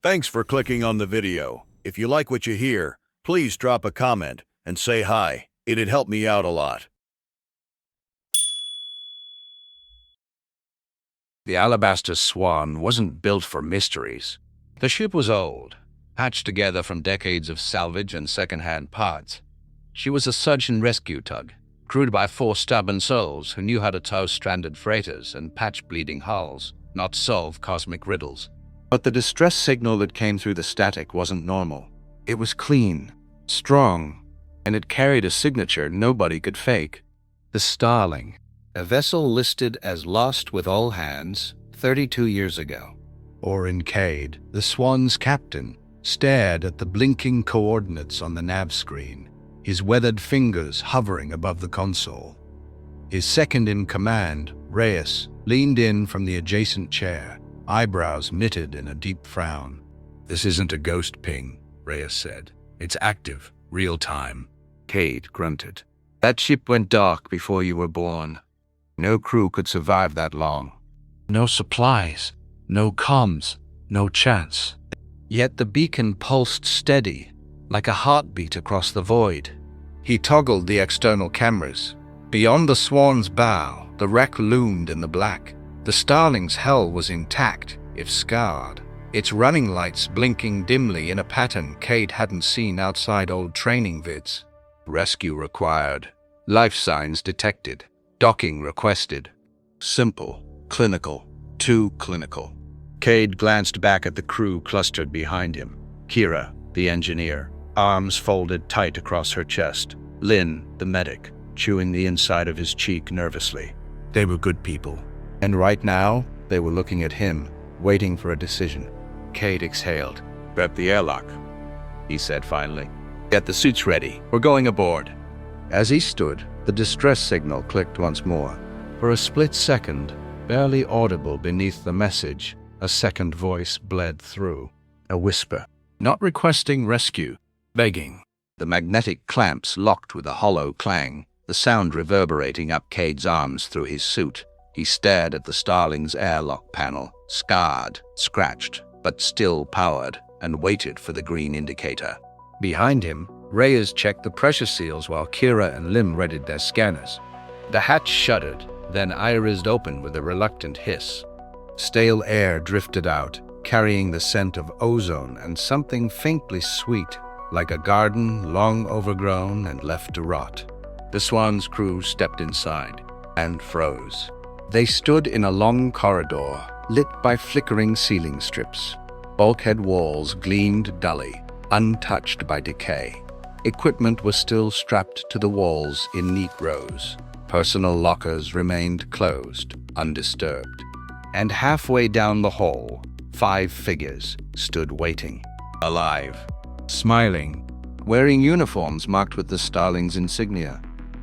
Thanks for clicking on the video. If you like what you hear, please drop a comment and say hi. It'd help me out a lot. The Alabaster Swan wasn't built for mysteries. The ship was old, patched together from decades of salvage and second-hand parts. She was a search and rescue tug, crewed by 4 stubborn souls who knew how to tow stranded freighters and patch bleeding hulls, not solve cosmic riddles. But the distress signal that came through the static wasn't normal. It was clean, strong, and it carried a signature nobody could fake. The Starling, a vessel listed as lost with all hands 32 years ago. Orin Cade, the Swan's captain, stared at the blinking coordinates on the nav screen, his weathered fingers hovering above the console. His second-in-command, Reyes, leaned in from the adjacent chair, eyebrows knitted in a deep frown. "This isn't a ghost ping," Reyes said. "It's active, real-time." Cade grunted. "That ship went dark before you were born. No crew could survive that long. No supplies, no comms, no chance." Yet the beacon pulsed steady, like a heartbeat across the void. He toggled the external cameras. Beyond the Swan's bow, the wreck loomed in the black. The Starling's hull was intact, if scarred, its running lights blinking dimly in a pattern Cade hadn't seen outside old training vids. Rescue required. Life signs detected. Docking requested. Simple, clinical, too clinical. Cade glanced back at the crew clustered behind him. Kira, the engineer, arms folded tight across her chest. Lynn, the medic, chewing the inside of his cheek nervously. They were good people. And right now, they were looking at him, waiting for a decision. Cade exhaled. "Prep the airlock," he said finally. "Get the suits ready. We're going aboard." As he stood, the distress signal clicked once more. For a split second, barely audible beneath the message, a second voice bled through. A whisper. Not requesting rescue, begging. The magnetic clamps locked with a hollow clang, the sound reverberating up Cade's arms through his suit. He stared at the Starling's airlock panel, scarred, scratched, but still powered, and waited for the green indicator. Behind him, Reyes checked the pressure seals while Kira and Lim readied their scanners. The hatch shuddered, then irised open with a reluctant hiss. Stale air drifted out, carrying the scent of ozone and something faintly sweet, like a garden long overgrown and left to rot. The Swan's crew stepped inside and froze. They stood in a long corridor, lit by flickering ceiling strips. Bulkhead walls gleamed dully, untouched by decay. Equipment was still strapped to the walls in neat rows. Personal lockers remained closed, undisturbed. And halfway down the hall, 5 figures stood waiting. Alive, smiling, wearing uniforms marked with the Starling's insignia,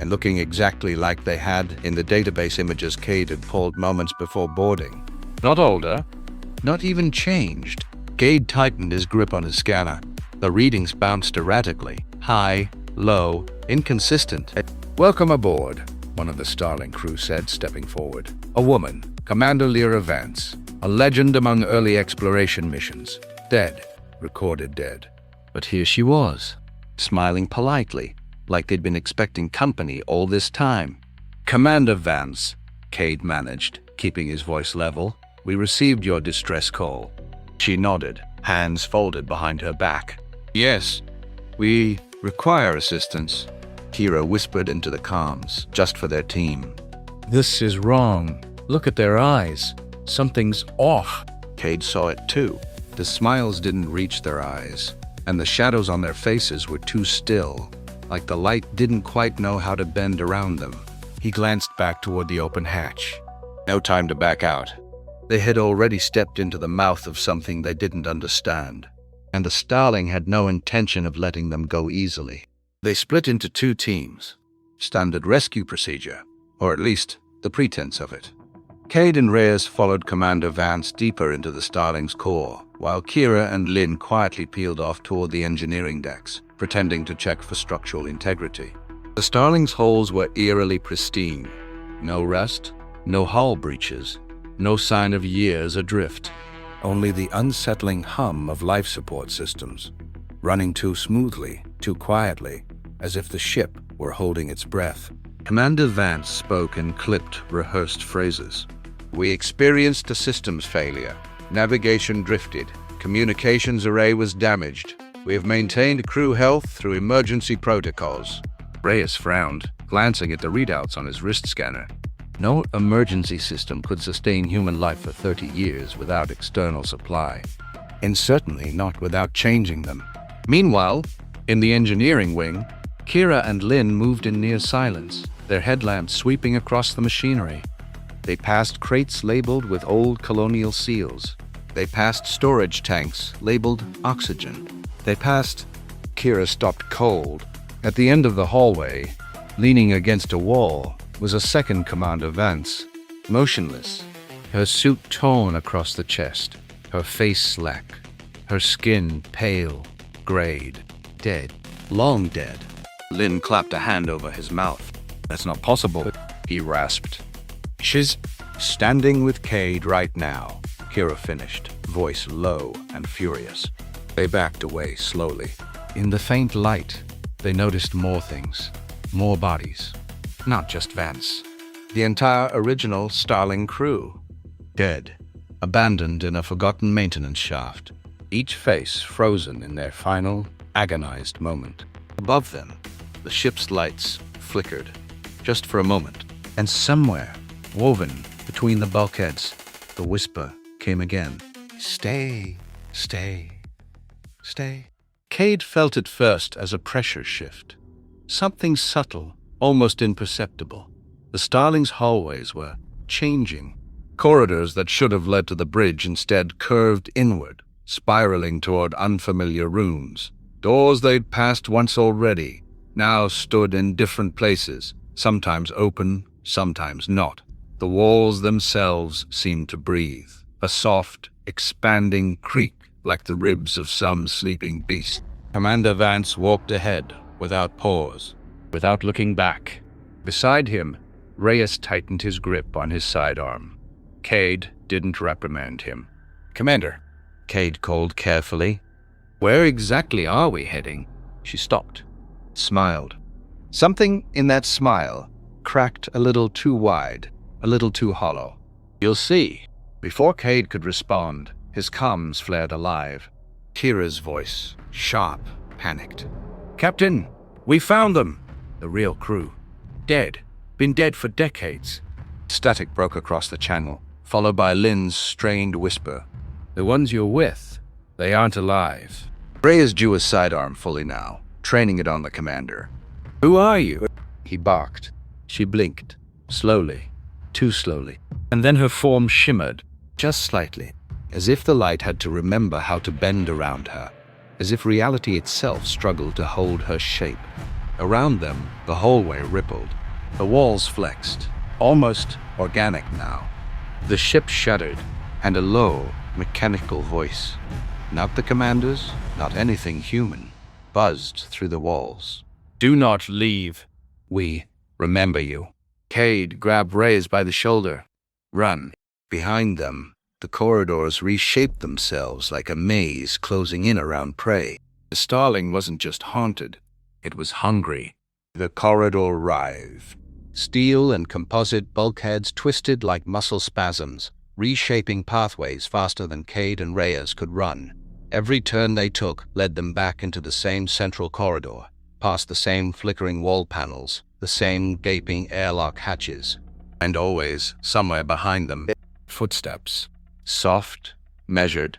and looking exactly like they had in the database images Cade had pulled moments before boarding. Not older, not even changed. Cade tightened his grip on his scanner. The readings bounced erratically, high, low, inconsistent. "Welcome aboard," one of the Starling crew said, stepping forward. A woman, Commander Lyra Vance, a legend among early exploration missions. Dead, recorded dead. But here she was, smiling politely, like they'd been expecting company all this time. "Commander Vance," Cade managed, keeping his voice level, "we received your distress call." She nodded, hands folded behind her back. "Yes, we require assistance," Kira whispered into the comms, just for their team. "This is wrong. Look at their eyes. Something's off." Cade saw it too. The smiles didn't reach their eyes, and the shadows on their faces were too still, like the light didn't quite know how to bend around them. He glanced back toward the open hatch. No time to back out. They had already stepped into the mouth of something they didn't understand, and the Starling had no intention of letting them go easily. They split into 2 teams. Standard rescue procedure, or at least the pretense of it. Cade and Reyes followed Commander Vance deeper into the Starling's core, while Kira and Lynn quietly peeled off toward the engineering decks, pretending to check for structural integrity. The Starling's hulls were eerily pristine. No rust, no hull breaches, no sign of years adrift. only the unsettling hum of life support systems, running too smoothly, too quietly, as if the ship were holding its breath. Commander Vance spoke in clipped, rehearsed phrases. We experienced a systems failure. Navigation drifted. Communications array was damaged. We have maintained crew health through emergency protocols. Reyes frowned, glancing at the readouts on his wrist scanner. No emergency system could sustain human life for 30 years without external supply, And certainly not without changing them. Meanwhile, in the engineering wing, Kira and Lynn moved in near silence, their headlamps sweeping across the machinery. They passed crates labeled with old colonial seals. They passed storage tanks labeled oxygen. They passed... Kira stopped cold. At the end of the hallway, leaning against a wall, was a second Commander Vance, motionless, her suit torn across the chest, her face slack, her skin pale, grayed, dead, long dead. Lynn clapped a hand over his mouth. That's not possible, He rasped. She's standing with Cade right now, Kira finished, voice low and furious. They backed away slowly. In the faint light, they noticed more things, more bodies. Not just Vance. The entire original Starling crew. Dead, abandoned in a forgotten maintenance shaft, each face frozen in their final, agonized moment. Above them, the ship's lights flickered, just for a moment, and somewhere, woven between the bulkheads, the whisper came again. Stay, stay, stay. Cade felt it first as a pressure shift. Something subtle, almost imperceptible. The Starling's hallways were changing. Corridors that should have led to the bridge instead curved inward, spiraling toward unfamiliar rooms. Doors they'd passed once already now stood in different places, sometimes open, sometimes not. The walls themselves seemed to breathe, a soft, expanding creak like the ribs of some sleeping beast. Commander Vance walked ahead, without pause, without looking back. Beside him, Reyes tightened his grip on his sidearm. Cade didn't reprimand him. Commander, Cade called carefully. Where exactly are we heading? She stopped, smiled. Something in that smile cracked a little too wide, a little too hollow. You'll see. Before Cade could respond, his comms flared alive. Kira's voice, sharp, panicked. Captain, we found them! The real crew. Dead. Been dead for decades. Static broke across the channel, followed by Lynn's strained whisper. The ones you're with, they aren't alive. Reyes drew his sidearm fully now, training it on the commander. Who are you? He barked. She blinked, slowly, too slowly, and then her form shimmered, just slightly, as if the light had to remember how to bend around her, as if reality itself struggled to hold her shape. Around them, the hallway rippled. The walls flexed, almost organic now. The ship shuddered, and a low, mechanical voice, not the commander's, not anything human, buzzed through the walls. Do not leave. We remember you. Cade grabbed Reyes by the shoulder. Run. Behind them, the corridors reshaped themselves like a maze closing in around prey. The Starling wasn't just haunted, it was hungry. The corridor writhed. Steel and composite bulkheads twisted like muscle spasms, reshaping pathways faster than Cade and Reyes could run. Every turn they took led them back into the same central corridor, past the same flickering wall panels, the same gaping airlock hatches. And always, somewhere behind them, footsteps. Soft, measured,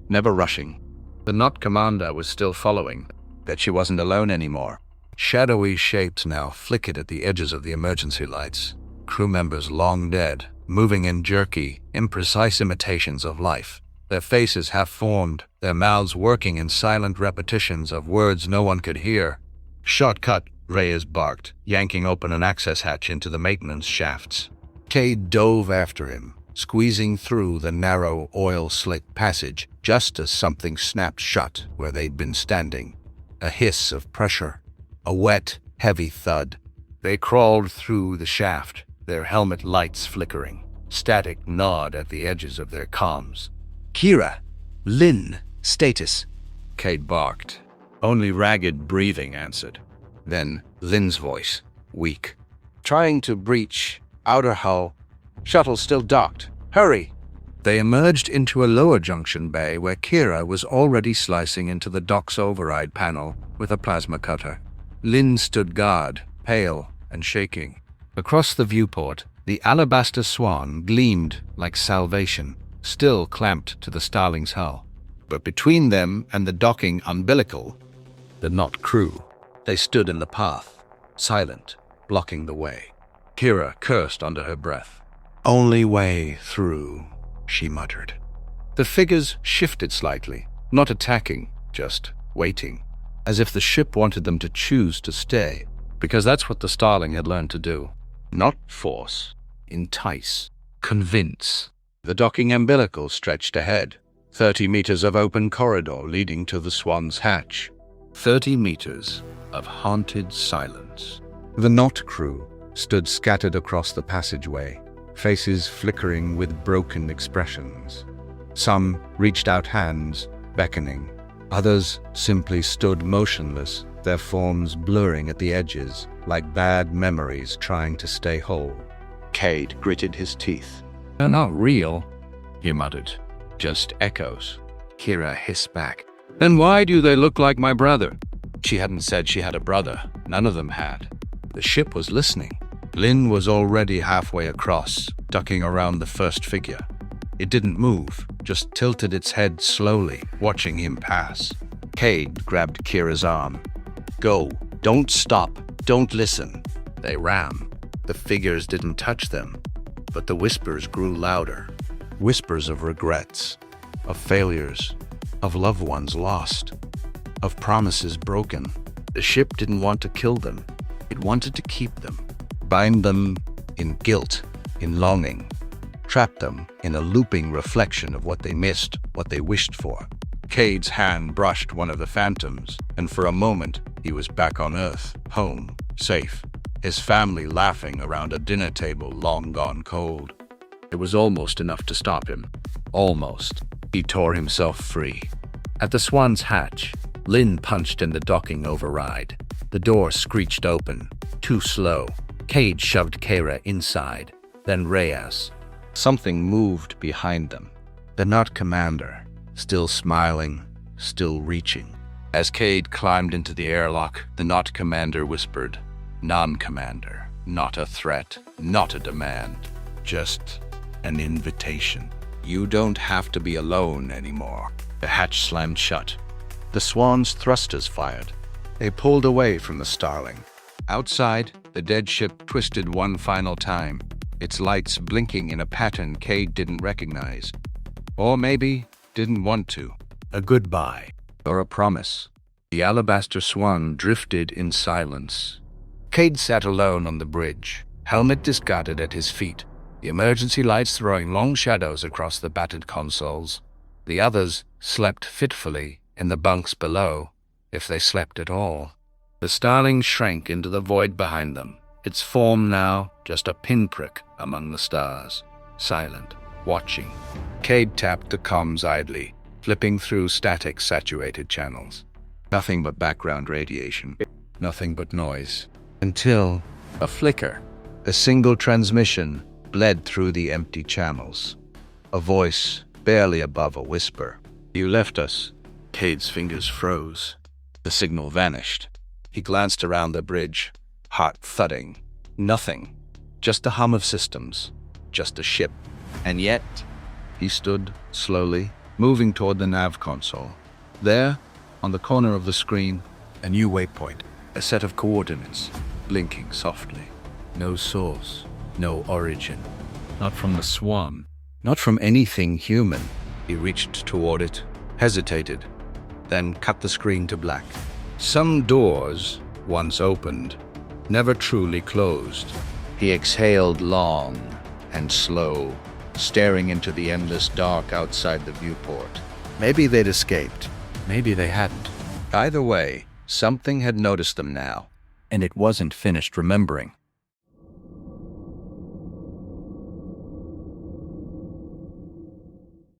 never rushing. The Not Commander was still following, that she wasn't alone anymore. Shadowy shapes now flickered at the edges of the emergency lights. Crew members long dead, moving in jerky, imprecise imitations of life. Their faces half-formed, their mouths working in silent repetitions of words no one could hear. Shortcut, Reyes barked, yanking open an access hatch into the maintenance shafts. Cade dove after him, squeezing through the narrow, oil-slick passage just as something snapped shut where they'd been standing. A hiss of pressure, a wet, heavy thud. They crawled through the shaft, their helmet lights flickering. Static gnawed at the edges of their comms. Kira, Lynn, status. Cade barked. Only ragged breathing answered. Then Lynn's voice, weak. Trying to breach. Outer hull. Shuttle still docked. Hurry! They emerged into a lower junction bay where Kira was already slicing into the dock's override panel with a plasma cutter. Lynn stood guard, pale and shaking. Across the viewport, the Alabaster Swan gleamed like salvation, still clamped to the Starling's hull. But between them and the docking umbilical, the not crew, they stood in the path, silent, blocking the way. Kira cursed under her breath. "Only way through," she muttered. The figures shifted slightly, not attacking, just waiting, as if the ship wanted them to choose to stay, because that's what the Starling had learned to do. Not force, entice, convince. The docking umbilical stretched ahead, 30 meters of open corridor leading to the Swan's hatch. 30 meters of haunted silence. The Knot crew stood scattered across the passageway, faces flickering with broken expressions. Some reached out hands, beckoning. Others simply stood motionless, their forms blurring at the edges, like bad memories trying to stay whole. Cade gritted his teeth. "They're not real," he muttered. "Just echoes." Kira hissed back. "Then why do they look like my brother?" She hadn't said she had a brother. None of them had. The ship was listening. Lynn was already halfway across, ducking around the first figure. It didn't move, just tilted its head slowly, watching him pass. Cade grabbed Kira's arm. "Go. Don't stop. Don't listen." They ran. The figures didn't touch them, but the whispers grew louder. Whispers of regrets, of failures, of loved ones lost, of promises broken. The ship didn't want to kill them. It wanted to keep them, bind them in guilt, in longing, trap them in a looping reflection of what they missed, what they wished for. Cade's hand brushed one of the phantoms, and for a moment he was back on Earth, home, safe, his family laughing around a dinner table long gone cold. It was almost enough to stop him. Almost. He tore himself free. At the Swan's hatch, Lynn punched in the docking override. The door screeched open, too slow. Cade shoved Kira inside, then Reyes. Something moved behind them. The Knot commander, still smiling, still reaching. As Cade climbed into the airlock, the Knot commander whispered, "Non-commander, not a threat, not a demand, just an invitation. You don't have to be alone anymore." The hatch slammed shut. The Swan's thrusters fired. They pulled away from the Starling. Outside, the dead ship twisted one final time, its lights blinking in a pattern Cade didn't recognize. Or maybe didn't want to. A goodbye. Or a promise. The Alabaster Swan drifted in silence. Cade sat alone on the bridge, helmet discarded at his feet, the emergency lights throwing long shadows across the battered consoles. The others slept fitfully in the bunks below, if they slept at all. The Starling shrank into the void behind them, its form now just a pinprick among the stars, silent, watching. Cade tapped the comms idly, flipping through static-saturated channels. Nothing but background radiation, nothing but noise. Until a flicker, a single transmission bled through the empty channels. A voice barely above a whisper. "You left us." Cade's fingers froze. The signal vanished. He glanced around the bridge, heart thudding. Nothing. Just a hum of systems. Just a ship. And yet, he stood slowly, moving toward the nav console. There, on the corner of the screen, a new waypoint. A set of coordinates, blinking softly. No source. No origin. Not from the Swan. Not from anything human. He reached toward it, hesitated, then cut the screen to black. Some doors, once opened, never truly closed. He exhaled long and slow, staring into the endless dark outside the viewport. Maybe they'd escaped. Maybe they hadn't. Either way, something had noticed them now, and it wasn't finished remembering.